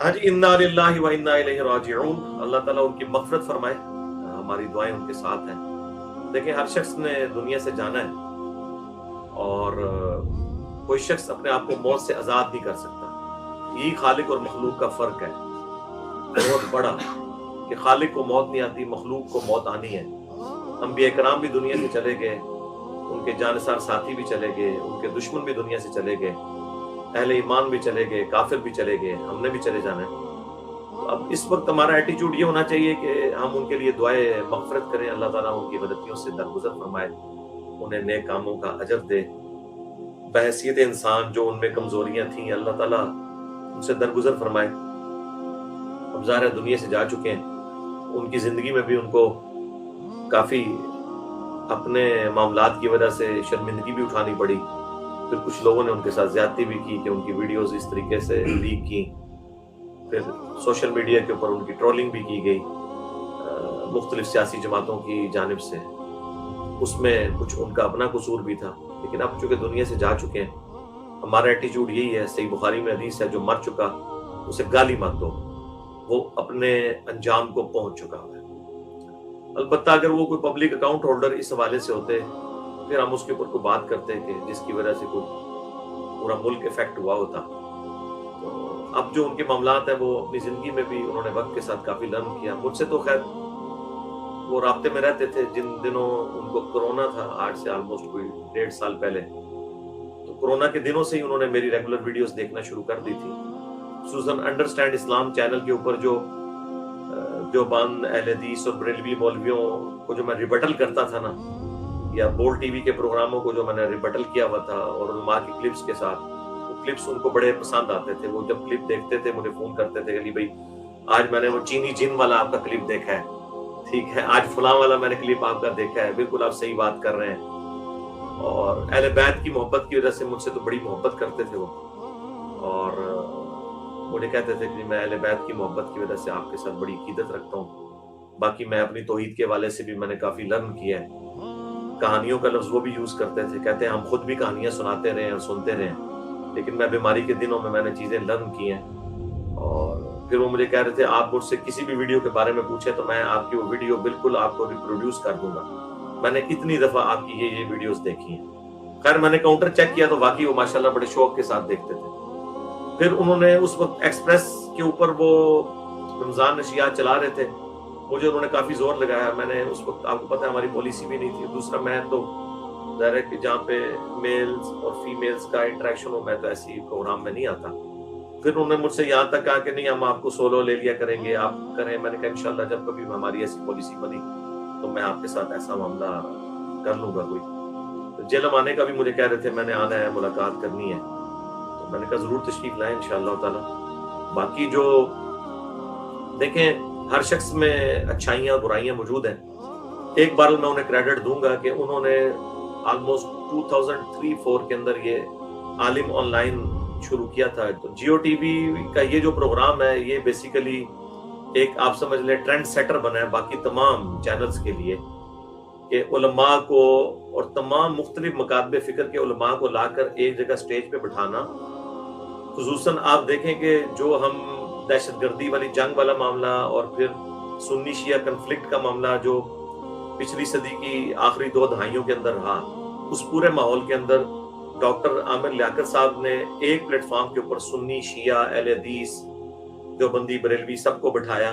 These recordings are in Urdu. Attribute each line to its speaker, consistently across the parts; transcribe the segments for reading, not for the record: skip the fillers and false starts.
Speaker 1: ہاں جی، انا للہ و انا الیہ راجعون. اللہ تعالیٰ ان کی مغفرت فرمائے. ہماری دعائیں ان کے ساتھ ہیں. دیکھیں، ہر شخص نے دنیا سے جانا ہے اور کوئی شخص اپنے آپ کو موت سے آزاد نہیں کر سکتا. یہی خالق اور مخلوق کا فرق ہے بہت بڑا، کہ خالق کو موت نہیں آتی، مخلوق کو موت آنی ہے. انبیاء کرام بھی دنیا سے چلے گئے، ان کے جانثار ساتھی بھی چلے گئے، ان کے دشمن بھی دنیا سے چلے گئے، اہل ایمان بھی چلے گئے، کافر بھی چلے گئے، ہم نے بھی چلے جانا ہے. تو اب اس وقت ہمارا ایٹیچیوڈ یہ ہونا چاہیے کہ ہم ان کے لیے دعائے مغفرت کریں. اللہ تعالیٰ ان کی غلطیوں سے درگزر فرمائے، انہیں نیک کاموں کا اجر دے. بحیثیت انسان جو ان میں کمزوریاں تھیں، اللہ تعالیٰ ان سے درگزر فرمائے. اب ظاہر ہے دنیا سے جا چکے ہیں، ان کی زندگی میں بھی ان کو کافی اپنے معاملات کی وجہ سے شرمندگی بھی اٹھانی پڑی. پھر کچھ لوگوں نے ان کے ساتھ زیادتی بھی کی کہ ان کی ویڈیوز اس طریقے سے لیک کی. پھر سوشل میڈیا کے اوپر ان کی ٹرولنگ بھی کی گئی مختلف سیاسی جماعتوں کی جانب سے. اس میں کچھ ان کا اپنا قصور بھی تھا. لیکن اب چونکہ دنیا سے جا چکے ہیں، ہمارا ایٹیچیوڈ یہی ہے. صحیح بخاری میں حدیث ہے، جو مر چکا اسے گالی مت دو، وہ اپنے انجام کو پہنچ چکا ہے. البتہ اگر وہ کوئی پبلک اکاؤنٹ ہولڈر اس حوالے سے ہوتے، پھر ہم اس کے اوپر کوئی بات کرتے کہ جس کی وجہ سے کوئی پورا ملک افیکٹ ہوا ہوتا. تو اب جو ان کے معاملات ہیں، وہ اپنی زندگی میں بھی انہوں نے وقت کے ساتھ کافی لرن کیا. مجھ سے تو خیر وہ رابطے میں رہتے تھے. جن دنوں ان کو کرونا تھا، آج سے آلموسٹ کوئی 1.5 سال پہلے، تو کرونا کے دنوں سے ہی انہوں نے میری ریگولر ویڈیوز دیکھنا شروع کر دی تھی. خصوصاً انڈرسٹینڈ اسلام چینل کے اوپر جو بان اہل حدیث اور بریلوی مولویوں کو جو میں ریبٹل کرتا تھا نا، یا بول ٹی وی کے پروگراموں کو جو میں نے ریبٹل کیا ہوا تھا، اور علماء کی کلپس کے ساتھ، وہ کلپس ان کو بڑے پسند آتے تھے. وہ جب کلپ دیکھتے تھے مجھے فون کرتے تھے کہ علی بھائی آج میں نے وہ چینی جن والا آپ کا کلپ دیکھا ہے، ٹھیک ہے، آج فلاں والا میں نے کلپ آپ کا دیکھا ہے، بالکل آپ صحیح بات کر رہے ہیں. اور اہل بیت کی محبت کی وجہ سے مجھ سے تو بڑی محبت کرتے تھے وہ، اور مجھے کہتے تھے کہ میں اہل بیت کی محبت کی وجہ سے آپ کے ساتھ بڑی عقیدت رکھتا ہوں. باقی میں اپنی توحید کے حوالے سے بھی میں نے کافی لرن کیا ہے. کہانیوں کا لفظ وہ بھی یوز کرتے تھے، کہتے ہیں ہم خود بھی کہانیاں سناتے رہے اور سنتے رہے، لیکن میں بیماری کے دنوں میں نے چیزیں لرن کی ہیں. اور پھر وہ مجھے کہہ رہے تھے آپ مجھ سے کسی بھی ویڈیو کے بارے میں پوچھیں تو میں آپ کی وہ ویڈیو بالکل آپ کو ریپروڈیوس کر دوں گا. میں نے اتنی دفعہ آپ کی یہ ویڈیوز دیکھی ہیں. خیر میں نے کاؤنٹر چیک کیا تو واقعی وہ ماشاءاللہ بڑے شوق کے ساتھ دیکھتے تھے. پھر انہوں نے اس وقت ایکسپریس کے اوپر وہ رمضان نشریات چلا رہے تھے. مجھے انہوں نے کافی زور لگایا. میں نے اس وقت آپ کو پتہ ہے ہماری پالیسی بھی نہیں تھی. دوسرا میں تو ظاہر ہے کہ جہاں پہ میلز اور فیمیلز کا انٹریکشن ہو، میں تو ایسی پروگرام میں نہیں آتا. پھر انہوں نے مجھ سے یہاں تک کہا کہ نہیں ہم آپ کو سولو لے لیا کریں گے، آپ کریں. میں نے کہا انشاءاللہ جب کبھی ہماری ایسی پالیسی بنی تو میں آپ کے ساتھ ایسا معاملہ کر لوں گا. کوئی جیلم آنے کا بھی مجھے کہہ رہے تھے، میں نے آنا ہے، ملاقات کرنی ہے. تو میں نے کہا ضرور تشریف لائیں انشاءاللہ تعالی. باقی جو دیکھیں ہر شخص میں اچھائیاں برائیاں موجود ہیں. ایک بار میں انہیں کریڈٹ دوں گا کہ انہوں نے آلموسٹ 2003-4 کے اندر یہ عالم آن لائن شروع کیا تھا. تو جیو ٹی وی کا یہ جو پروگرام ہے، یہ بیسیکلی ایک آپ سمجھ لیں ٹرینڈ سیٹر بنا ہے باقی تمام چینلز کے لیے، کہ علماء کو اور تمام مختلف مکاتب فکر کے علماء کو لا کر ایک جگہ سٹیج پہ بٹھانا. خصوصاً آپ دیکھیں کہ جو ہم دہشت گردی والی جنگ والا معاملہ اور پھر سنی شیعہ کنفلکٹ کا معاملہ جو پچھلی صدی کی آخری 2 دہائیوں کے اندر رہا، اس پورے ماحول کے اندر ڈاکٹر عامر لیاقت صاحب نے ایک پلیٹ فارم کے اوپر سنی شیعہ اہل حدیث دیوبندی بریلوی سب کو بٹھایا.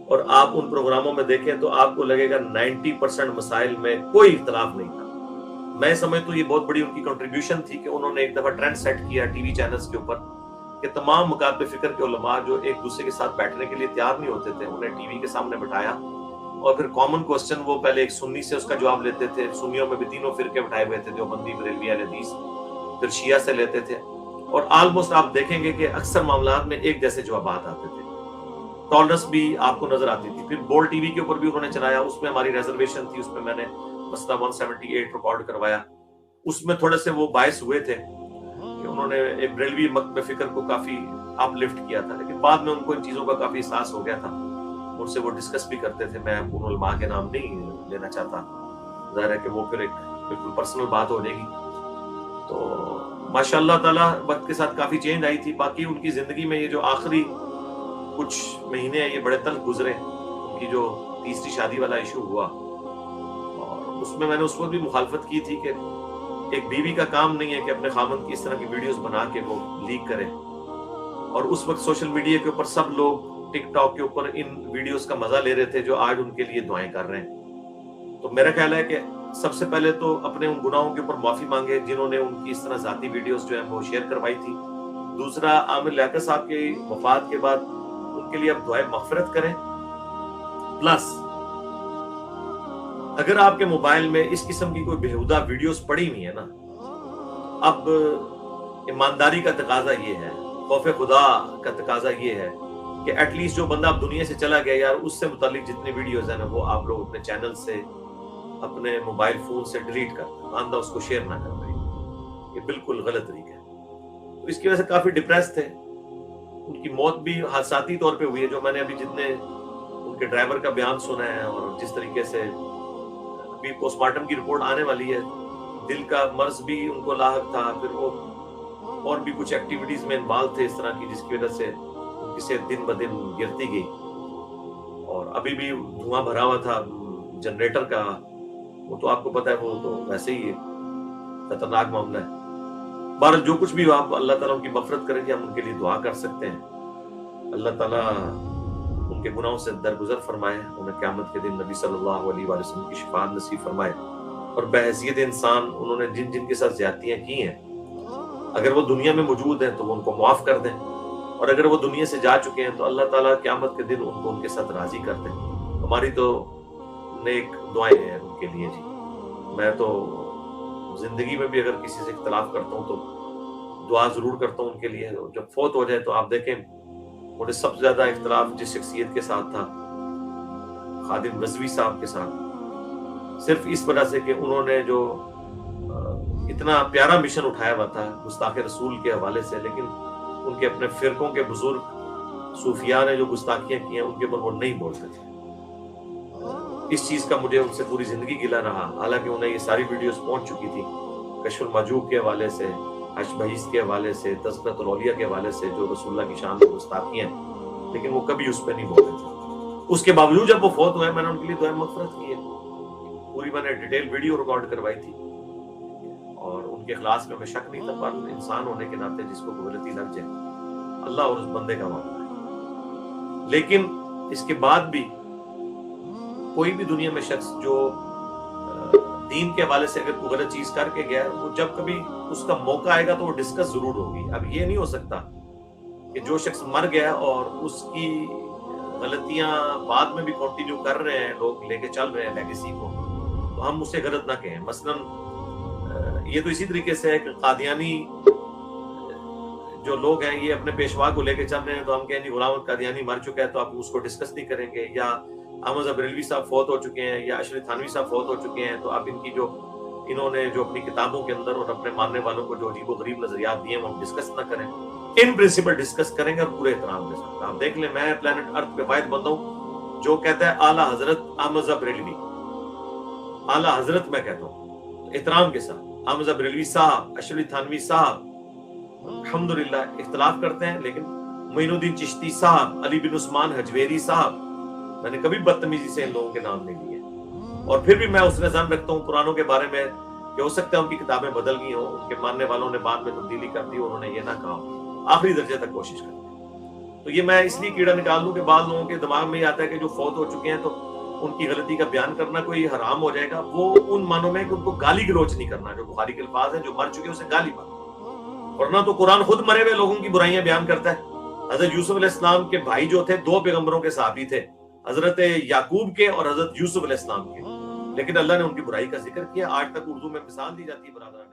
Speaker 1: اور آپ ان پروگراموں میں دیکھیں تو آپ کو لگے گا 90% مسائل میں کوئی اختلاف نہیں تھا. میں سمجھتا ہوں یہ بہت بڑی ان کی کنٹریبیوشن تھی کہ انہوں نے ایک دفعہ ٹرینڈ سیٹ کیا ٹی وی چینلز کے اوپر کہ تمام مکاتب فکر کے علماء جو ایک دوسرے کے ساتھ بیٹھنے کے لیے تیار نہیں ہوتے تھے، انہیں ٹی وی کے سامنے بٹھایا. اور پھر کامن کوسچن وہ پہلے ایک سنی سے اس کا جواب لیتے تھے. سنیوں میں بھی تینوں فرقے بٹھائے ہوئے تھے، دیوبندی بریلوی اہل حدیث. پھر شیعہ سے لیتے تھے، اور آلموسٹ آپ دیکھیں گے کہ اکثر معاملات میں ایک جیسے جوابات آتے تھے. ٹالرنس بھی آپ کو نظر آتی تھی. پھر بول ٹی وی کے اوپر بھی انہوں نے چلایا، اس میں ہماری ریزرویشن تھی، اس میں میں نے مسئلہ 178 ریکارڈ کروایا. اس میں تھوڑے سے وہ باعث ہوئے تھے کہ انہوں نے ایک بریلوی مکتب فکر کو کافی اپ لفٹ کیا تھا، لیکن بعد میں ان کو ان چیزوں کا کافی احساس ہو گیا تھا. ان سے وہ ڈسکس بھی کرتے تھے. میں ان علماء کے نام نہیں لینا چاہتا، ظاہر ہے کہ وہ پھر ایک بالکل پرسنل بات ہو جائے گی. تو ماشاء اللہ تعالیٰ وقت کے ساتھ کافی چینج آئی تھی. باقی ان کی زندگی میں یہ جو آخری کچھ مہینے یہ بڑے تلخ گزرے، ان کی جو تیسری شادی والا ایشو ہوا، اور اس میں نے اس وقت بھی مخالفت کی تھی کہ ایک بیوی کا کام نہیں ہے کہ اپنے خامند کی اس طرح کی ویڈیوز بنا کے وہ لیک کرے، اور اس وقت سوشل میڈیا کے اوپر سب لوگ ٹک ٹاک کے اوپر ان ویڈیوز کا مزہ لے رہے تھے جو آج ان کے لیے دعائیں کر رہے ہیں۔ تو میرا خیال ہے کہ سب سے پہلے تو اپنے ان گناہوں کے اوپر معافی مانگے جنہوں نے ان کی اس طرح ذاتی ویڈیوز جو ہیں وہ شیئر کروائی تھی۔ دوسرا، عامر لیاقت صاحب کی وفات کے بعد ان کے لیے اب دعائیں مغفرت کریں، پلس اگر آپ کے موبائل میں اس قسم کی کوئی بےہودہ ویڈیوز پڑی ہوئی ہیں نا، اب ایمانداری کا تقاضا یہ ہے، خوف خدا کا تقاضا یہ ہے کہ ایٹ لیسٹ جو بندہ اب دنیا سے چلا گیا یار، اس سے متعلق جتنی ویڈیوز ہیں نا وہ آپ لوگ اپنے چینل سے، اپنے موبائل فون سے ڈیلیٹ کر دیں، آئندہ اس کو شیئر نہ کر دیں۔ یہ بالکل غلط طریقہ ہے۔ تو اس کی وجہ سے کافی ڈپریس تھے، ان کی موت بھی حادثاتی طور پہ ہوئی ہے، جو میں نے ابھی جتنے ان کے ڈرائیور کا بیان سنا ہے اور جس طریقے سے ابھی پوسٹ مارٹم کی رپورٹ آنے والی ہے، دل کا مرض بھی ان کو لاحق تھا، پھر وہ اور بھی کچھ ایکٹیویٹیز میں انوالو تھے اس طرح کی، جس کی وجہ سے ان کی صحت دن بدن گرتی گئی، اور ابھی بھی دھواں بھرا ہوا تھا جنریٹر کا، وہ تو آپ کو پتا ہے وہ تو ویسے ہی خطرناک معاملہ ہے۔ بہرحال جو کچھ بھی ہو، آپ اللہ تعالیٰ ان کی مغفرت کریں گے، ہم ان کے لیے دعا کر سکتے ہیں۔ اللہ تعالیٰ ان کے گناہوں سے درگزر فرمائے، انہیں قیامت کے دن نبی صلی اللہ علیہ وآلہ وسلم کی شفاعت نصیب فرمائے، اور بحیثیت انسان انہوں نے جن جن کے ساتھ زیادتیاں کی ہیں، اگر وہ دنیا میں موجود ہیں تو وہ ان کو معاف کر دیں، اور اگر وہ دنیا سے جا چکے ہیں تو اللہ تعالیٰ قیامت کے دن ان کو ان کے ساتھ راضی کر دیں۔ ہماری تو نیک دعائیں ہیں ان کے لیے جی۔ میں تو زندگی میں بھی اگر کسی سے اختلاف کرتا ہوں تو دعا ضرور کرتا ہوں ان کے لیے، جب فوت ہو جائے تو آپ دیکھیں مجھے سب سے زیادہ اختلاف جس شخصیت کے ساتھ تھا، خادم رضوی صاحب کے ساتھ، صرف اس وجہ سے کہ انہوں نے جو اتنا پیارا مشن اٹھایا ہوا تھا گستاخ رسول کے حوالے سے، لیکن ان کے اپنے فرقوں کے بزرگ صوفیاء نے جو گستاخیاں کی ہیں ان کے اوپر وہ نہیں بولتے تھے۔ اس چیز کا مجھے ان سے پوری زندگی گلا رہا، حالانکہ انہیں یہ ساری ویڈیوز پہنچ چکی تھی، کشف المحجوب کے حوالے سے، حشر بہیث کے حوالے سے، تذکرۃ الاولیاء کے حوالے سے، جو رسول اللہ کی شان میں گستاخیاں ہیں، لیکن وہ کبھی اس پہ نہیں بولتے تھے۔ اس کے باوجود جب وہ فوت ہوئے میں نے ان کے لیے دعائیں مغفرت کی ہے، پوری میں نے ڈیٹیل ویڈیو ریکارڈ کروائی تھی، اور ان کے اخلاص میں شک نہیں تھا، پر انسان ہونے کے ناطے جس کو غلطی لگ جائے اللہ اور اس بندے کا معاملہ ہے۔ لیکن اس کے بعد بھی کوئی بھی دنیا میں شخص جو دین کے حوالے سے اگر کوئی غلط چیز کر کے گیا، وہ جب کبھی اس کا موقع آئے گا تو وہ ڈسکس ضرور ہوگی۔ اب یہ نہیں ہو سکتا کہ جو شخص مر گیا اور اس کی غلطیاں بعد میں بھی کنٹینیو کر رہے ہیں، لوگ لے کے چل رہے ہیں لیگیسی کو، تو ہم اسے غلط نہ کہیں۔ مثلاً یہ تو اسی طریقے سے ہے کہ قادیانی جو لوگ ہیں یہ اپنے پیشوا کو لے کے چل رہے ہیں، تو ہم کہیں غلام احمد قادیانی مر چکا ہے تو آپ اس کو ڈسکس نہیں کریں گے، یا احمد بریلوی صاحب فوت ہو چکے ہیں، یا اشرف تھانوی صاحب فوت ہو چکے ہیں، تو آپ ان کی جو انہوں نے جو اپنی کتابوں کے اندر اور اپنے ماننے والوں کو جو عجیب و غریب نظریات دیے ہیں وہ ہم ڈسکس نہ کریں۔ ان پرنسپل ڈسکس کریں گے اور پورے احترام کے ساتھ۔ آپ دیکھ لیں میں پلانٹ ارتھ پہ واحد بندہ ہوں جو کہتا ہے اعلیٰ حضرت احمد بریلوی، اعلیٰ حضرت میں کہتا ہوں احترام کے ساتھ، احمد بریلوی صاحب، اشرف تھانوی صاحب، الحمدللہ اختلاف کرتے ہیں، لیکن معین الدین چشتی صاحب، علی بن عثمان حجویری صاحب، میں نے کبھی بدتمیزی سے ان لوگوں کے نام نہیں لیے، اور پھر بھی میں اس نظام رکھتا ہوں قرآنوں کے بارے میں کہ ہو سکتا ہے ان کی کتابیں بدل گئی ہوں، ان کے ماننے والوں نے بعد میں تبدیلی کر دی، انہوں نے یہ نہ کہا، آخری درجے تک کوشش کرتے ہیں۔ تو یہ میں اس لیے کیڑا نکال دوں کہ بعض لوگوں کے دماغ میں یہ آتا ہے کہ جو فوت ہو چکے ہیں تو ان کی غلطی کا بیان کرنا کوئی حرام ہو جائے گا۔ وہ ان معنوں میں کہ ان کو گالی گلوچ نہیں کرنا، جو بخاری کے الفاظ ہیں جو مر چکے اسے گالی مت، ورنہ تو قرآن خود مرے ہوئے لوگوں کی برائیاں بیان کرتا ہے۔ حضرت یوسف علیہ السلام کے بھائی جو تھے، دو پیغمبروں کے صحابی تھے، حضرت یعقوب کے اور حضرت یوسف علیہ السلام کے، لیکن اللہ نے ان کی برائی کا ذکر کیا۔ آج تک اردو میں مثال دی جاتی ہے برادران۔